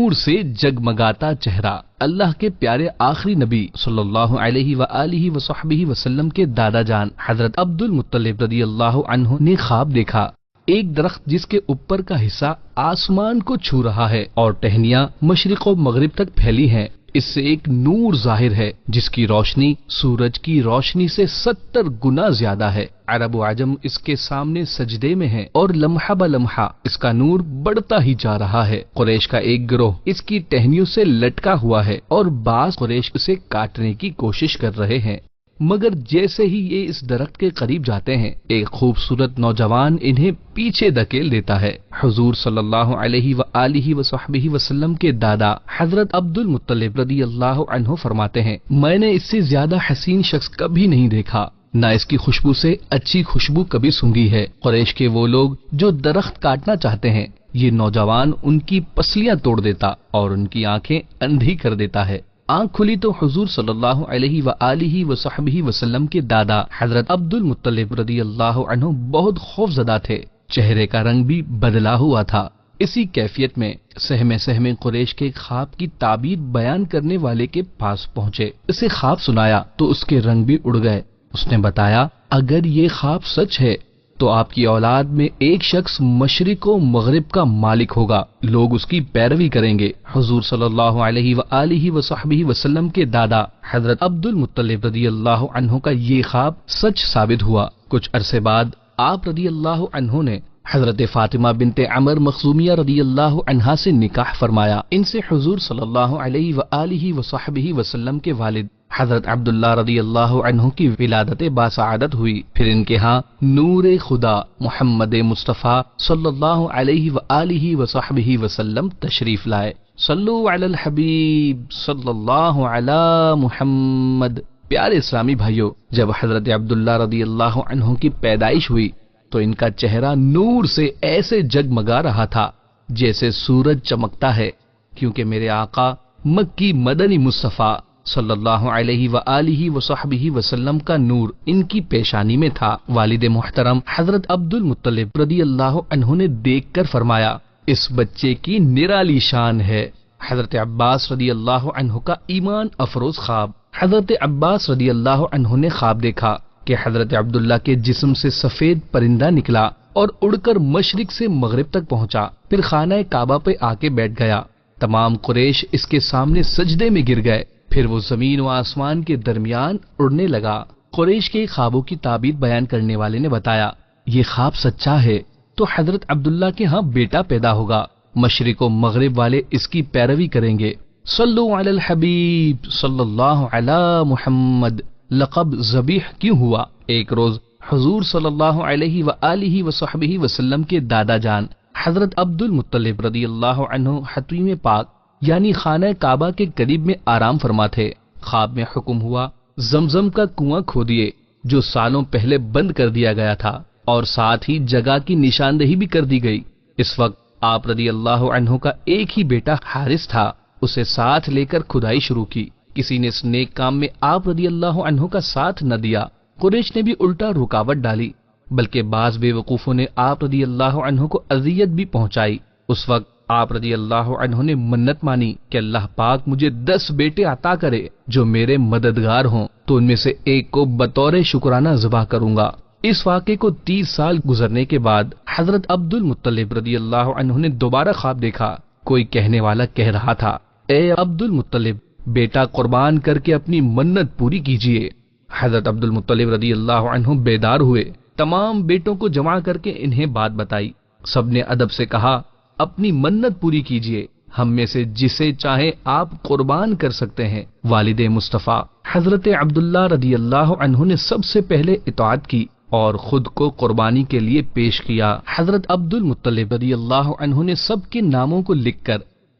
نور سے جگمگاتا چہرہ۔ اللہ کے پیارے آخری نبی صلی اللہ علیہ وآلہ وصحبہ وسلم کے دادا جان حضرت عبد المطلب رضی اللہ عنہ نے خواب دیکھا، ایک درخت جس کے اوپر کا حصہ آسمان کو چھو رہا ہے اور ٹہنیاں مشرق و مغرب تک پھیلی ہیں، اس سے ایک نور ظاہر ہے جس کی روشنی سورج کی روشنی سے 70 گنا زیادہ ہے۔ عرب و عجم اس کے سامنے سجدے میں ہے اور لمحہ بلمحہ اس کا نور بڑھتا ہی جا رہا ہے۔ قریش کا ایک گروہ اس کی ٹہنیوں سے لٹکا ہوا ہے اور بعض قریش اسے کاٹنے کی کوشش کر رہے ہیں، مگر جیسے ہی یہ اس درخت کے قریب جاتے ہیں ایک خوبصورت نوجوان انہیں پیچھے دھکیل دیتا ہے۔ حضور صلی اللہ علیہ وآلہ وصحبہ وسلم کے دادا حضرت عبد المطلب رضی اللہ عنہ فرماتے ہیں، میں نے اس سے زیادہ حسین شخص کبھی نہیں دیکھا، نہ اس کی خوشبو سے اچھی خوشبو کبھی سونگھی ہے۔ قریش کے وہ لوگ جو درخت کاٹنا چاہتے ہیں، یہ نوجوان ان کی پسلیاں توڑ دیتا اور ان کی آنکھیں اندھی کر دیتا ہے۔ آنکھ کھلی تو حضور صلی اللہ علیہ وآلہ وصحبہ وسلم کے دادا حضرت عبد المطلب رضی اللہ عنہ بہت خوف زدہ تھے، چہرے کا رنگ بھی بدلا ہوا تھا۔ اسی کیفیت میں سہمے قریش کے خواب کی تعبیر بیان کرنے والے کے پاس پہنچے، اسے خواب سنایا تو اس کے رنگ بھی اڑ گئے۔ اس نے بتایا، اگر یہ خواب سچ ہے تو آپ کی اولاد میں ایک شخص مشرق و مغرب کا مالک ہوگا، لوگ اس کی پیروی کریں گے۔ حضور صلی اللہ علیہ وآلہ وصحبہ وسلم کے دادا حضرت عبد المطلب رضی اللہ عنہ کا یہ خواب سچ ثابت ہوا۔ کچھ عرصے بعد آپ رضی اللہ عنہ نے حضرت فاطمہ بنت عمر مخزومیہ رضی اللہ عنہا سے نکاح فرمایا۔ ان سے حضور صلی اللہ علیہ وآلہ وصحبہ وسلم کے والد حضرت عبداللہ رضی اللہ عنہ کی ولادت باسعادت ہوئی۔ پھر ان کے ہاں نور خدا محمد مصطفیٰ صلی اللہ علیہ وآلہ وصحبہ وسلم تشریف لائے۔ صلو علی الحبیب صلی اللہ علی محمد۔ پیارے اسلامی بھائیوں، جب حضرت عبداللہ رضی اللہ عنہ کی پیدائش ہوئی تو ان کا چہرہ نور سے ایسے جگمگا رہا تھا جیسے سورج چمکتا ہے، کیونکہ میرے آقا مکی مدنی مصطفیٰ صلی اللہ علیہ وآلہ وصحبہ وسلم کا نور ان کی پیشانی میں تھا۔ والد محترم حضرت عبد المطلب رضی اللہ عنہ نے دیکھ کر فرمایا، اس بچے کی نرالی شان ہے۔ حضرت عباس رضی اللہ عنہ کا ایمان افروز خواب۔ حضرت عباس رضی اللہ عنہ نے خواب دیکھا کہ حضرت عبداللہ کے جسم سے سفید پرندہ نکلا اور اڑ کر مشرق سے مغرب تک پہنچا، پھر خانہ کعبہ پہ آ کے بیٹھ گیا۔ تمام قریش اس کے سامنے سجدے میں گر گئے، پھر وہ زمین و آسمان کے درمیان اڑنے لگا۔ قریش کے خوابوں کی تعبیر بیان کرنے والے نے بتایا، یہ خواب سچا ہے تو حضرت عبداللہ کے ہاں بیٹا پیدا ہوگا، مشرق و مغرب والے اس کی پیروی کریں گے۔ صلو علی الحبیب صلی اللہ علی محمد۔ لقب ذبیح کیوں ہوا؟ ایک روز حضور صلی اللہ علیہ وآلہ وصحبہ وسلم کے دادا جان حضرت عبد المطلب رضی اللہ عنہ حتیم پاک یعنی خانہ کعبہ کے قریب میں آرام فرما تھے۔ خواب میں حکم ہوا، زمزم کا کنواں کھودیے جو سالوں پہلے بند کر دیا گیا تھا، اور ساتھ ہی جگہ کی نشاندہی بھی کر دی گئی۔ اس وقت آپ رضی اللہ عنہ کا ایک ہی بیٹا حارث تھا، اسے ساتھ لے کر کھدائی شروع کی۔ کسی نے اس نیک کام میں آپ رضی اللہ عنہ کا ساتھ نہ دیا، قریش نے بھی الٹا رکاوٹ ڈالی، بلکہ بعض بے وقوفوں نے آپ رضی اللہ عنہ کو اذیت بھی پہنچائی۔ اس وقت آپ رضی اللہ عنہ نے منت مانی کہ اللہ پاک مجھے 10 بیٹے عطا کرے جو میرے مددگار ہوں، تو ان میں سے ایک کو بطور شکرانہ ذبح کروں گا۔ اس واقعے کو 30 سال گزرنے کے بعد حضرت عبد المطلب رضی اللہ عنہ نے دوبارہ خواب دیکھا۔ کوئی کہنے والا کہہ رہا تھا، اے عبد المطلب، بیٹا قربان کر کے اپنی منت پوری کیجیے۔ حضرت عبد المطلب رضی اللہ عنہ بیدار ہوئے، تمام بیٹوں کو جمع کر کے انہیں بات بتائی۔ سب نے ادب سے کہا، اپنی منت پوری کیجیے، ہم میں سے جسے چاہے آپ قربان کر سکتے ہیں۔ والد مصطفیٰ حضرت عبداللہ رضی اللہ عنہ نے سب سے پہلے اطاعت کی اور خود کو قربانی کے لیے پیش کیا۔ حضرت عبد المطلب رضی اللہ عنہ نے سب کے ناموں کو لکھ کر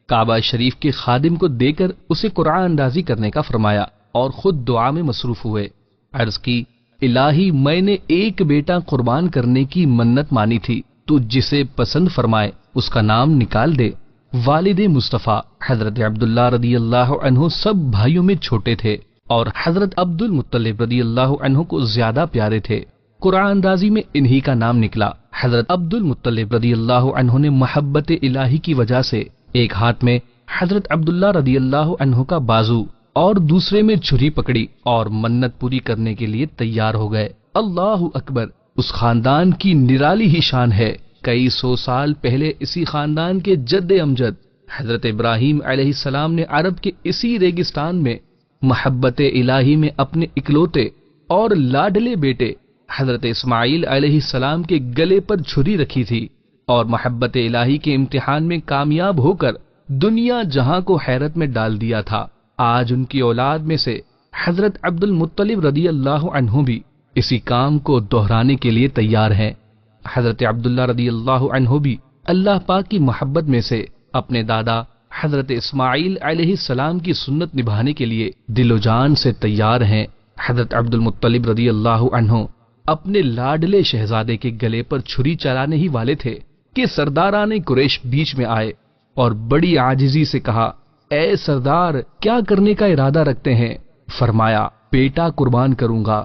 کعبہ شریف کے خادم کو دے کر اسے قرآن اندازی کرنے کا فرمایا اور خود دعا میں مصروف ہوئے۔ عرض کی، الہی میں نے ایک بیٹا قربان کرنے کی منت مانی تھی، تو جسے پسند فرمائے اس کا نام نکال دے۔ والد مصطفیٰ حضرت عبداللہ رضی اللہ عنہ سب بھائیوں میں چھوٹے تھے اور حضرت عبد المطلب رضی اللہ عنہ کو زیادہ پیارے تھے۔ قرآن اندازی میں انہی کا نام نکلا۔ حضرت عبد المطلب رضی اللہ عنہ نے محبت الہی کی وجہ سے ایک ہاتھ میں حضرت عبداللہ رضی اللہ عنہ کا بازو اور دوسرے میں چھری پکڑی اور منت پوری کرنے کے لیے تیار ہو گئے۔ اللہ اکبر! اس خاندان کی نرالی ہی شان ہے۔ کئی سو سال پہلے اسی خاندان کے جد امجد حضرت ابراہیم علیہ السلام نے عرب کے اسی ریگستان میں محبت الہی میں اپنے اکلوتے اور لاڈلے بیٹے حضرت اسماعیل علیہ السلام کے گلے پر چھری رکھی تھی، اور محبت الہی کے امتحان میں کامیاب ہو کر دنیا جہاں کو حیرت میں ڈال دیا تھا۔ آج ان کی اولاد میں سے حضرت عبد المطلب رضی اللہ عنہ بھی اسی کام کو دہرانے کے لیے تیار ہیں۔ حضرت عبداللہ رضی اللہ عنہ بھی اللہ پاک کی محبت میں سے اپنے دادا حضرت اسماعیل علیہ السلام کی سنت نبھانے کے لیے دل و جان سے تیار ہیں۔ حضرت عبد المطلب رضی اللہ عنہ اپنے لاڈلے شہزادے کے گلے پر چھری چلانے ہی والے تھے کہ سرداران قریش بیچ میں آئے اور بڑی عاجزی سے کہا، اے سردار، کیا کرنے کا ارادہ رکھتے ہیں؟ فرمایا، بیٹا قربان کروں گا۔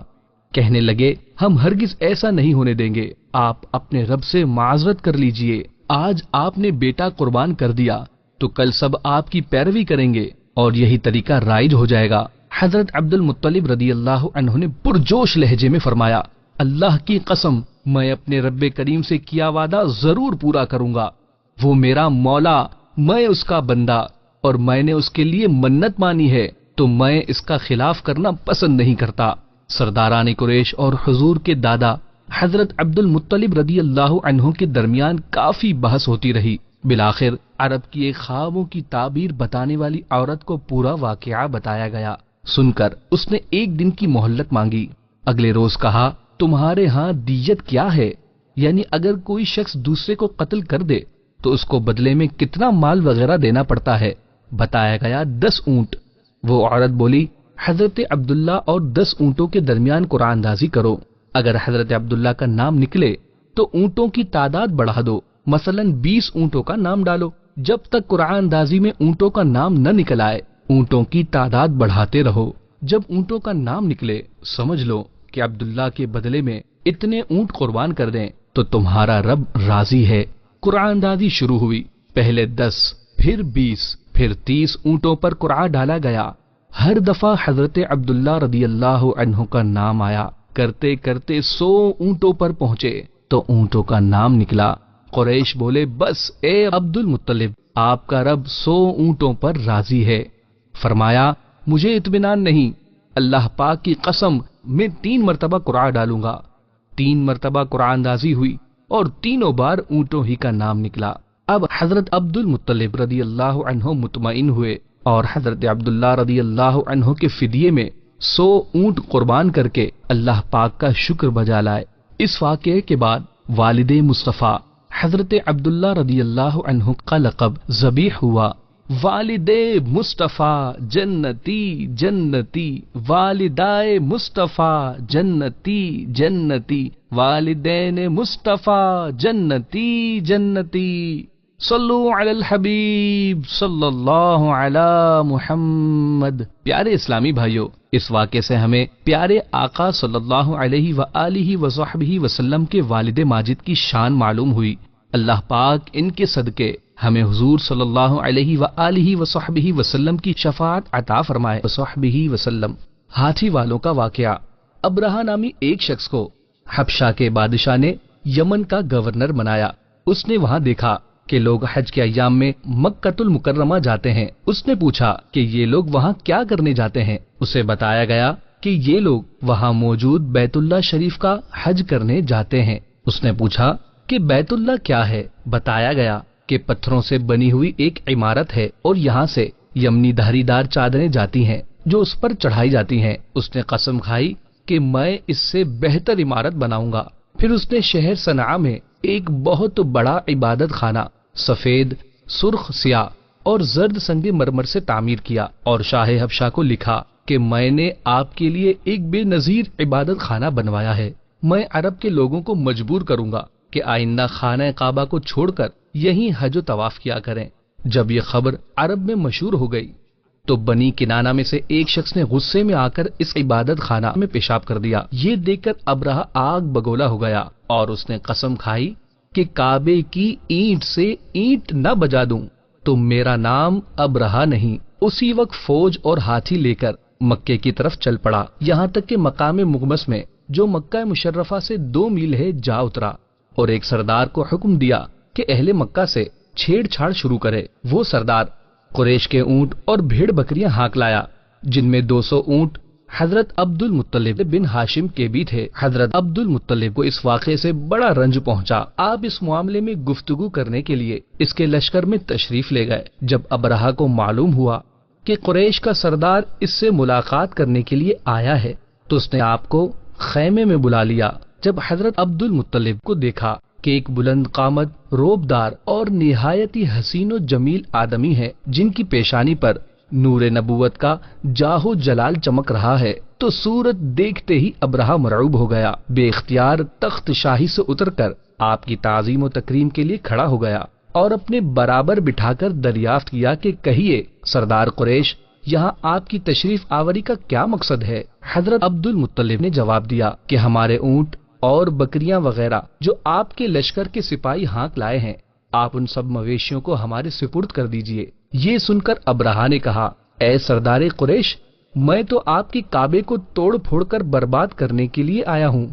کہنے لگے، ہم ہرگز ایسا نہیں ہونے دیں گے، آپ اپنے رب سے معذرت کر لیجئے۔ آج آپ نے بیٹا قربان کر دیا تو کل سب آپ کی پیروی کریں گے اور یہی طریقہ رائج ہو جائے گا۔ حضرت عبد المطلب رضی اللہ عنہ نے پرجوش لہجے میں فرمایا، اللہ کی قسم، میں اپنے رب کریم سے کیا وعدہ ضرور پورا کروں گا۔ وہ میرا مولا، میں اس کا بندہ، اور میں نے اس کے لیے منت مانی ہے تو میں اس کا خلاف کرنا پسند نہیں کرتا۔ سرداران قریش اور حضور کے دادا حضرت عبد المطلب رضی اللہ عنہ کے درمیان کافی بحث ہوتی رہی۔ بالآخر عرب کی ایک خوابوں کی تعبیر بتانے والی عورت کو پورا واقعہ بتایا گیا۔ سن کر اس نے ایک دن کی مہلت مانگی۔ اگلے روز کہا، تمہارے ہاں دیت کیا ہے؟ یعنی اگر کوئی شخص دوسرے کو قتل کر دے تو اس کو بدلے میں کتنا مال وغیرہ دینا پڑتا ہے؟ بتایا گیا 10 اونٹ۔ وہ عورت بولی، حضرت عبداللہ اور 10 اونٹوں کے درمیان قرآن اندازی کرو۔ اگر حضرت عبداللہ کا نام نکلے تو اونٹوں کی تعداد بڑھا دو، مثلا 20 اونٹوں کا نام ڈالو۔ جب تک قرآن اندازی میں اونٹوں کا نام نہ نکل آئے اونٹوں کی تعداد بڑھاتے رہو۔ جب اونٹوں کا نام نکلے سمجھ لو کہ عبداللہ کے بدلے میں اتنے اونٹ قربان کر دیں تو تمہارا رب راضی ہے۔ قرآن اندازی شروع ہوئی۔ پہلے 10، پھر 20، پھر 30 اونٹوں پر قرعہ ڈالا گیا۔ ہر دفعہ حضرت عبداللہ رضی اللہ عنہ کا نام آیا۔ کرتے کرتے 100 اونٹوں پر پہنچے تو اونٹوں کا نام نکلا۔ قریش بولے، بس اے عبد المطلب، آپ کا رب 100 اونٹوں پر راضی ہے۔ فرمایا، مجھے اطمینان نہیں، اللہ پاک کی قسم، میں 3 مرتبہ قرعہ ڈالوں گا۔ 3 مرتبہ قرعہ اندازی ہوئی اور تینوں بار اونٹوں ہی کا نام نکلا۔ اب حضرت عبد المطلب رضی اللہ عنہ مطمئن ہوئے اور حضرت عبداللہ رضی اللہ عنہ کے فدیے میں 100 اونٹ قربان کر کے اللہ پاک کا شکر بجا لائے۔ اس واقعے کے بعد والد مصطفیٰ حضرت عبداللہ رضی اللہ عنہ کا لقب ذبیح ہوا۔ والد مصطفیٰ جنتی جنتی، والدائے مصطفیٰ جنتی جنتی، والدین مصطفیٰ جنتی جنتی۔ صلو علی الحبیب صلی اللہ علی محمد۔ پیارے اسلامی بھائیوں، اس واقعے سے ہمیں پیارے آقا صلی اللہ علیہ وآلہ وصحبہ وسلم کے والد ماجد کی شان معلوم ہوئی۔ اللہ پاک ان کے صدقے ہمیں حضور صلی اللہ علیہ وآلہ وصحبہ وسلم کی شفاعت عطا فرمائے وصحبہ وسلم۔ ہاتھی والوں کا واقعہ۔ ابرہہ نامی ایک شخص کو حبشہ کے بادشاہ نے یمن کا گورنر بنایا۔ اس نے وہاں دیکھا کہ لوگ حج کے ایام میں مکۃ المکرمہ جاتے ہیں۔ اس نے پوچھا کہ یہ لوگ وہاں کیا کرنے جاتے ہیں؟ اسے بتایا گیا کہ یہ لوگ وہاں موجود بیت اللہ شریف کا حج کرنے جاتے ہیں۔ اس نے پوچھا کہ بیت اللہ کیا ہے؟ بتایا گیا کہ پتھروں سے بنی ہوئی ایک عمارت ہے اور یہاں سے یمنی دھاری دار چادریں جاتی ہیں جو اس پر چڑھائی جاتی ہیں۔ اس نے قسم کھائی کہ میں اس سے بہتر عمارت بناؤں گا۔ پھر اس نے شہر صنعاء میں ایک بہت بڑا عبادت خانہ سفید، سرخ سیاہ اور زرد سنگ مرمر سے تعمیر کیا اور شاہ حبشہ کو لکھا کہ میں نے آپ کے لیے ایک بے نظیر عبادت خانہ بنوایا ہے۔ میں عرب کے لوگوں کو مجبور کروں گا کہ آئندہ خانہ کعبہ کو چھوڑ کر یہیں حج و طواف کیا کریں۔ جب یہ خبر عرب میں مشہور ہو گئی تو بنی کنانہ میں سے ایک شخص نے غصے میں آ کر اس عبادت خانہ میں پیشاب کر دیا۔ یہ دیکھ کر ابرہہ آگ بگولا ہو گیا اور اس نے قسم کھائی کہ کعبے کی اینٹ سے اینٹ نہ بجا دوں تو میرا نام ابرہا نہیں۔ اسی وقت فوج اور ہاتھی لے کر مکے کی طرف چل پڑا، یہاں تک کہ مقام مغمس میں جو مکہ مشرفہ سے 2 میل ہے جا اترا، اور ایک سردار کو حکم دیا کہ اہل مکہ سے چھیڑ چھاڑ شروع کرے۔ وہ سردار قریش کے اونٹ اور بھیڑ بکریاں ہانک لایا، جن میں 200 اونٹ حضرت عبد المطلب بن ہاشم کے بھی تھے۔ حضرت عبد المطلب کو اس واقعے سے بڑا رنج پہنچا۔ آپ اس معاملے میں گفتگو کرنے کے لیے اس کے لشکر میں تشریف لے گئے۔ جب ابرہا کو معلوم ہوا کہ قریش کا سردار اس سے ملاقات کرنے کے لیے آیا ہے تو اس نے آپ کو خیمے میں بلا لیا۔ جب حضرت عبد المطلب کو دیکھا کہ ایک بلند قامت، روبدار اور نہایت ہی حسین و جمیل آدمی ہے، جن کی پیشانی پر نور نبوت کا جاہ و جلال چمک رہا ہے، تو صورت دیکھتے ہی ابرہا مرعوب ہو گیا۔ بے اختیار تخت شاہی سے اتر کر آپ کی تعظیم و تکریم کے لیے کھڑا ہو گیا اور اپنے برابر بٹھا کر دریافت کیا کہ کہیے سردار قریش، یہاں آپ کی تشریف آوری کا کیا مقصد ہے؟ حضرت عبد المطلب نے جواب دیا کہ ہمارے اونٹ اور بکریاں وغیرہ جو آپ کے لشکر کے سپاہی ہانک لائے ہیں، آپ ان سب مویشیوں کو ہمارے سپرد کر دیجئے۔ یہ سن کر ابرہا نے کہا، اے سردار قریش، میں تو آپ کی کعبے کو توڑ پھوڑ کر برباد کرنے کے لیے آیا ہوں،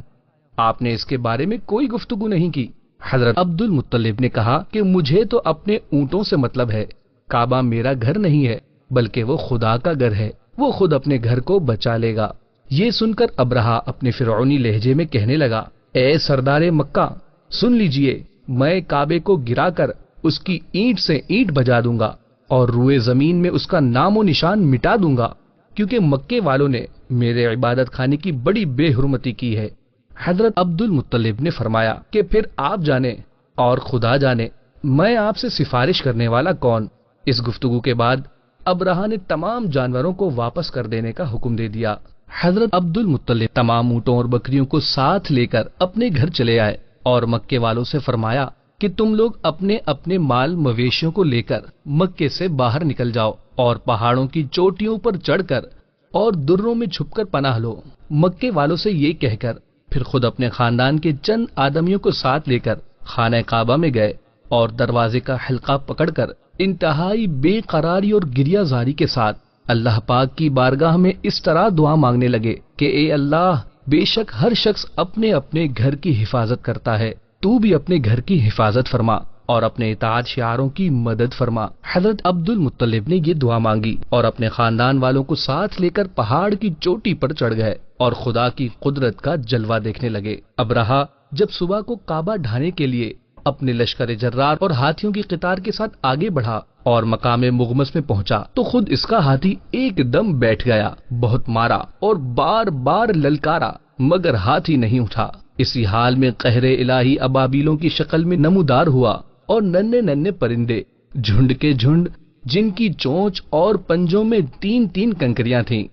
آپ نے اس کے بارے میں کوئی گفتگو نہیں کی۔ حضرت عبد المطلب نے کہا کہ مجھے تو اپنے اونٹوں سے مطلب ہے، کعبہ میرا گھر نہیں ہے بلکہ وہ خدا کا گھر ہے، وہ خود اپنے گھر کو بچا لے گا۔ یہ سن کر ابرہا اپنے فرعونی لہجے میں کہنے لگا، اے سردار مکہ، سن لیجئے، میں کعبے کو گرا کر اس کی اینٹ سے اینٹ بجا دوں گا اور روئے زمین میں اس کا نام و نشان مٹا دوں گا، کیونکہ مکے والوں نے میرے عبادت خانے کی بڑی بے حرمتی کی ہے۔ حضرت عبد المطلب نے فرمایا کہ پھر آپ جانے اور خدا جانے، میں آپ سے سفارش کرنے والا کون؟ اس گفتگو کے بعد ابرہا نے تمام جانوروں کو واپس کر دینے کا حکم دے دیا۔ حضرت عبد المطلب تمام اونٹوں اور بکریوں کو ساتھ لے کر اپنے گھر چلے آئے اور مکے والوں سے فرمایا کہ تم لوگ اپنے اپنے مال مویشیوں کو لے کر مکے سے باہر نکل جاؤ اور پہاڑوں کی چوٹیوں پر چڑھ کر اور دروں میں چھپ کر پناہ لو۔ مکے والوں سے یہ کہہ کر پھر خود اپنے خاندان کے چند آدمیوں کو ساتھ لے کر خانہ کعبہ میں گئے اور دروازے کا حلقہ پکڑ کر انتہائی بے قراری اور گریہ زاری کے ساتھ اللہ پاک کی بارگاہ میں اس طرح دعا مانگنے لگے کہ اے اللہ، بے شک ہر شخص اپنے اپنے گھر کی حفاظت کرتا ہے، تو بھی اپنے گھر کی حفاظت فرما اور اپنے اطاعت شعاروں کی مدد فرما۔ حضرت عبد المطلب نے یہ دعا مانگی اور اپنے خاندان والوں کو ساتھ لے کر پہاڑ کی چوٹی پر چڑھ گئے اور خدا کی قدرت کا جلوہ دیکھنے لگے۔ ابرہا جب صبح کو کعبہ ڈھانے کے لیے اپنے لشکر جرار اور ہاتھیوں کی قطار کے ساتھ آگے بڑھا اور مقام مغمس میں پہنچا تو خود اس کا ہاتھی ایک دم بیٹھ گیا، بہت مارا اور بار بار للکارا مگر ہاتھی نہیں اٹھا۔ اسی حال میں قہر الہی ابابیلوں کی شکل میں نمودار ہوا اور ننھے ننھے پرندے جھنڈ کے جھنڈ، جن کی چونچ اور پنجوں میں 3 کنکریاں تھیں،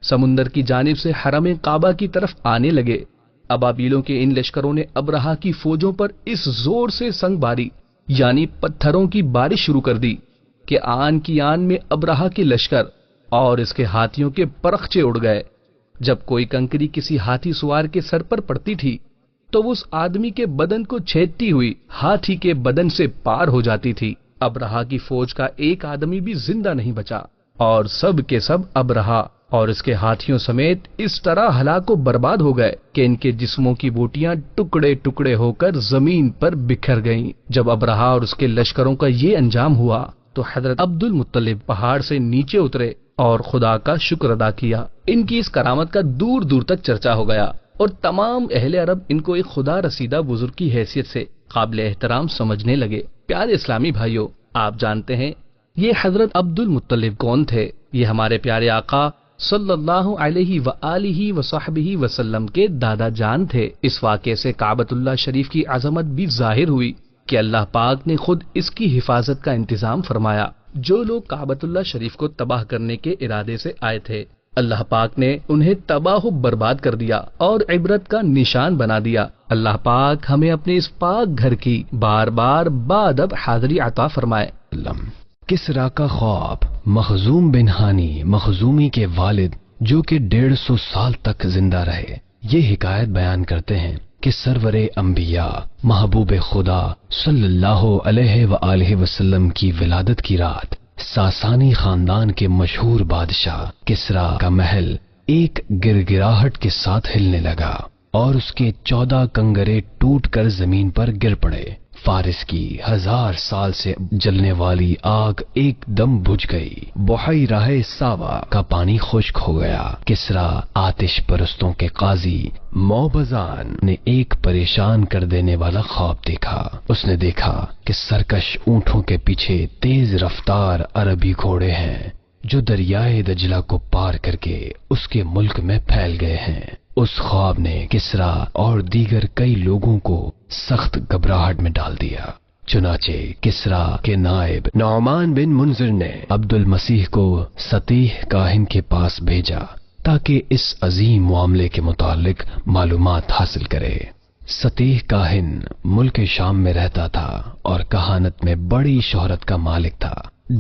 سمندر کی جانب سے حرم کعبہ کی طرف آنے لگے۔ ابابیلوں کے ان لشکروں نے ابرہا کی فوجوں پر اس زور سے سنگ باری یعنی پتھروں کی بارش شروع کر دی کہ آن کی آن میں ابرہا کے لشکر اور اس کے ہاتھیوں کے پرخچے اڑ گئے۔ جب کوئی کنکری کسی ہاتھی سوار کے سر پر پڑتی تھی تو وہ اس آدمی کے بدن کو چھیدتی ہوئی ہاتھی کے بدن سے پار ہو جاتی تھی۔ ابرہا کی فوج کا ایک آدمی بھی زندہ نہیں بچا اور سب کے سب ابرہا اور اس کے ہاتھیوں سمیت اس طرح ہلاک و برباد ہو گئے کہ ان کے جسموں کی بوٹیاں ٹکڑے ٹکڑے ہو کر زمین پر بکھر گئیں۔ جب ابرہا اور اس کے لشکروں کا یہ انجام ہوا تو حضرت عبد المطلب پہاڑ سے نیچے اترے اور خدا کا شکر ادا کیا۔ ان کی اس کرامت کا دور دور تک چرچا ہو گیا اور تمام اہل عرب ان کو ایک خدا رسیدہ بزرگ کی حیثیت سے قابل احترام سمجھنے لگے۔ پیارے اسلامی بھائیوں، آپ جانتے ہیں یہ حضرت عبد المطلب کون تھے؟ یہ ہمارے پیارے آقا صلی اللہ علیہ وآلہ وصحبہ وسلم کے دادا جان تھے۔ اس واقعے سے کعبۃ اللہ شریف کی عظمت بھی ظاہر ہوئی کہ اللہ پاک نے خود اس کی حفاظت کا انتظام فرمایا۔ جو لوگ کعبۃ اللہ شریف کو تباہ کرنے کے ارادے سے آئے تھے، اللہ پاک نے انہیں تباہ و برباد کر دیا اور عبرت کا نشان بنا دیا۔ اللہ پاک ہمیں اپنے اس پاک گھر کی بار بار بادب حاضری عطا فرمائے۔ کسرا کا خواب، مخزوم بن ہانی مخزومی کے والد جو کہ 150 سال تک زندہ رہے، یہ حکایت بیان کرتے ہیں کہ سرور انبیاء محبوب خدا صلی اللہ علیہ وآلہ وسلم کی ولادت کی رات ساسانی خاندان کے مشہور بادشاہ کسرا کا محل ایک گرگراہٹ کے ساتھ ہلنے لگا اور اس کے 14 کنگرے ٹوٹ کر زمین پر گر پڑے۔ فارس کی 1000 سال سے جلنے والی آگ ایک دم بجھ گئی۔ بحیرہ ساوا کا پانی خشک ہو گیا۔ کسرا آتش پرستوں کے قاضی موبزان نے ایک پریشان کر دینے والا خواب دیکھا۔ اس نے دیکھا کہ سرکش اونٹوں کے پیچھے تیز رفتار عربی گھوڑے ہیں جو دریائے دجلہ کو پار کر کے اس کے ملک میں پھیل گئے ہیں۔ اس خواب نے کسرا اور دیگر کئی لوگوں کو سخت گھبراہٹ میں ڈال دیا۔ چنانچہ کسرا کے نائب نعمان بن منذر نے عبد المسیح کو سطیح کاہن کے پاس بھیجا تاکہ اس عظیم معاملے کے متعلق معلومات حاصل کرے۔ سطیح کاہن ملک شام میں رہتا تھا اور کہانت میں بڑی شہرت کا مالک تھا۔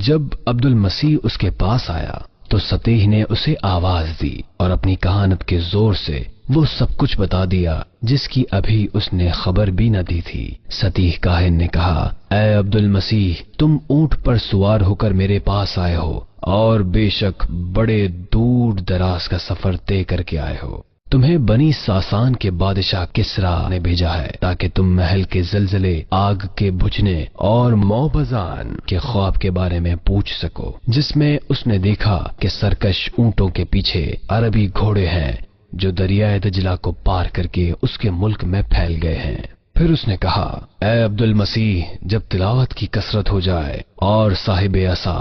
جب عبد المسیح اس کے پاس آیا تو سطیح نے اسے آواز دی اور اپنی کہانت کے زور سے وہ سب کچھ بتا دیا جس کی ابھی اس نے خبر بھی نہ دی تھی۔ سطیح کاہن نے کہا، اے عبد المسیح، تم اونٹ پر سوار ہو کر میرے پاس آئے ہو اور بے شک بڑے دور دراز کا سفر طے کر کے آئے ہو۔ تمہیں بنی ساسان کے بادشاہ کسرا نے بھیجا ہے تاکہ تم محل کے زلزلے، آگ کے بجھنے اور موبزان کے خواب کے بارے میں پوچھ سکو، جس میں اس نے دیکھا کہ سرکش اونٹوں کے پیچھے عربی گھوڑے ہیں جو دریائے دجلہ کو پار کر کے اس کے ملک میں پھیل گئے ہیں۔ پھر اس نے کہا، اے عبد المسیح، جب تلاوت کی کثرت ہو جائے اور صاحب عصا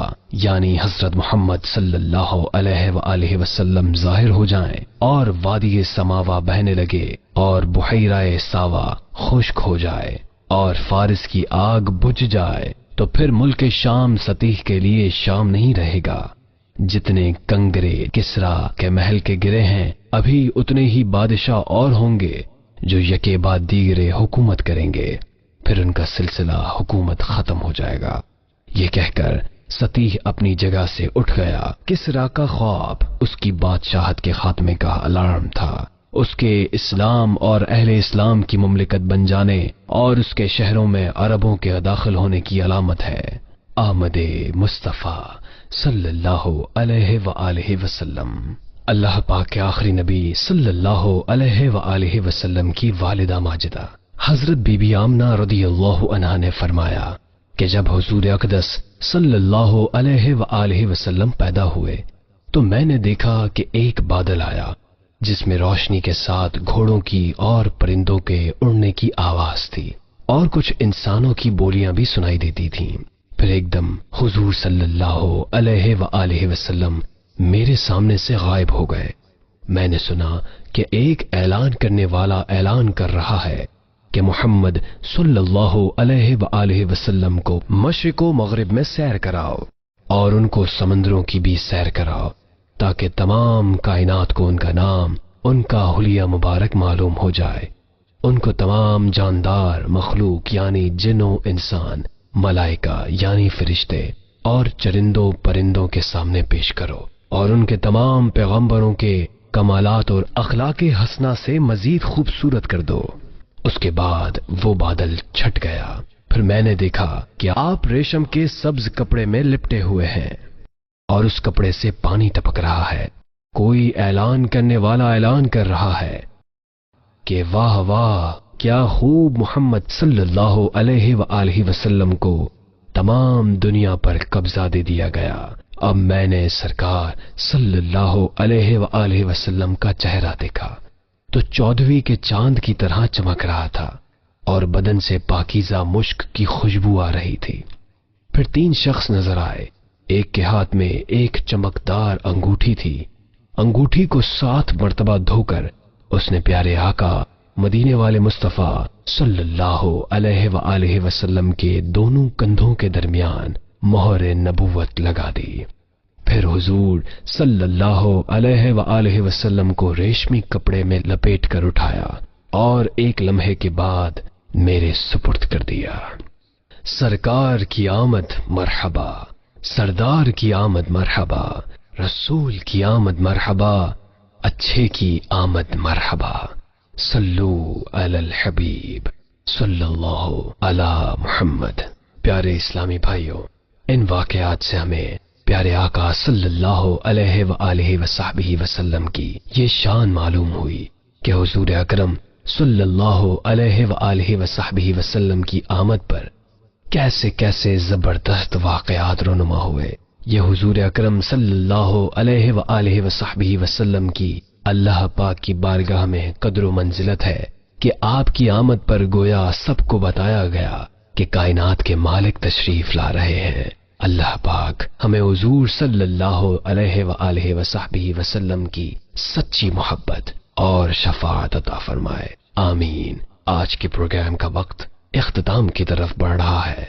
یعنی حضرت محمد صلی اللہ علیہ وآلہ وسلم ظاہر ہو جائیں اور وادی سماوا بہنے لگے اور بحیرہ ساوا خشک ہو جائے اور فارس کی آگ بجھ جائے تو پھر ملک شام سطیح کے لیے شام نہیں رہے گا۔ جتنے کنگرے کسرا کے محل کے گرے ہیں ابھی اتنے ہی بادشاہ اور ہوں گے جو یکے بعد دیگرے حکومت کریں گے، پھر ان کا سلسلہ حکومت ختم ہو جائے گا۔ یہ کہہ کر سطیح اپنی جگہ سے اٹھ گیا۔ کسرا کا خواب اس کی بادشاہت کے خاتمے کا الارم تھا، اس کے اسلام اور اہل اسلام کی مملکت بن جانے اور اس کے شہروں میں عربوں کے داخل ہونے کی علامت ہے۔ آمد مصطفیٰ صلی اللہ علیہ وآلہ وسلم۔ اللہ پاک کے آخری نبی صلی اللہ علیہ وآلہ وسلم کی والدہ ماجدہ حضرت بی بی آمنہ رضی اللہ عنہا نے فرمایا کہ جب حضور اقدس صلی اللہ علیہ وآلہ وسلم پیدا ہوئے تو میں نے دیکھا کہ ایک بادل آیا جس میں روشنی کے ساتھ گھوڑوں کی اور پرندوں کے اڑنے کی آواز تھی اور کچھ انسانوں کی بولیاں بھی سنائی دیتی تھیں۔ پھر ایک دم حضور صلی اللہ علیہ وآلہ وسلم میرے سامنے سے غائب ہو گئے۔ میں نے سنا کہ ایک اعلان کرنے والا اعلان کر رہا ہے کہ محمد صلی اللہ علیہ وآلہ وسلم کو مشرق و مغرب میں سیر کراؤ اور ان کو سمندروں کی بھی سیر کراؤ تاکہ تمام کائنات کو ان کا نام، ان کا حلیہ مبارک معلوم ہو جائے۔ ان کو تمام جاندار مخلوق یعنی جن و انسان، ملائکہ یعنی فرشتے اور چرندوں پرندوں کے سامنے پیش کرو اور ان کے تمام پیغمبروں کے کمالات اور اخلاق حسنہ سے مزید خوبصورت کر دو۔ اس کے بعد وہ بادل چھٹ گیا۔ پھر میں نے دیکھا کہ آپ ریشم کے سبز کپڑے میں لپٹے ہوئے ہیں اور اس کپڑے سے پانی ٹپک رہا ہے۔ کوئی اعلان کرنے والا اعلان کر رہا ہے کہ واہ واہ، کیا خوب محمد صلی اللہ علیہ وآلہ وسلم کو تمام دنیا پر قبضہ دے دیا گیا۔ اب میں نے سرکار صلی اللہ علیہ وآلہ وسلم کا چہرہ دیکھا تو 14ویں کے چاند کی طرح چمک رہا تھا اور بدن سے پاکیزہ مشک کی خوشبو آ رہی تھی۔ پھر 3 شخص نظر آئے۔ ایک کے ہاتھ میں ایک چمکدار انگوٹھی تھی۔ انگوٹھی کو 7 مرتبہ دھو کر اس نے پیارے آقا مدینے والے مصطفیٰ صلی اللہ علیہ وآلہ وسلم کے دونوں کندھوں کے درمیان مہر نبوت لگا دی۔ پھر حضور صلی اللہ علیہ وآلہ وسلم کو ریشمی کپڑے میں لپیٹ کر اٹھایا اور ایک لمحے کے بعد میرے سپرد کر دیا۔ سرکار کی آمد مرحبا، سردار کی آمد مرحبا، رسول کی آمد مرحبا، اچھے کی آمد مرحبا۔ صلو علی الحبیب صلی اللہ علی محمد۔ پیارے اسلامی بھائیوں، ان واقعات سے ہمیں پیارے آقا صلی اللہ علیہ وآلہ وصحبہ وسلم کی یہ شان معلوم ہوئی کہ حضور اکرم صلی اللہ علیہ وآلہ وصحبہ وسلم کی آمد پر کیسے کیسے زبردست واقعات رونما ہوئے۔ یہ حضور اکرم صلی اللہ علیہ وآلہ وصحبہ وسلم کی اللہ پاک کی بارگاہ میں قدر و منزلت ہے کہ آپ کی آمد پر گویا سب کو بتایا گیا کہ کائنات کے مالک تشریف لا رہے ہیں۔ اللہ پاک ہمیں حضور صلی اللہ علیہ وآلہ وصحبہ وسلم کی سچی محبت اور شفاعت عطا فرمائے، آمین۔ آج کے پروگرام کا وقت اختتام کی طرف بڑھ رہا ہے۔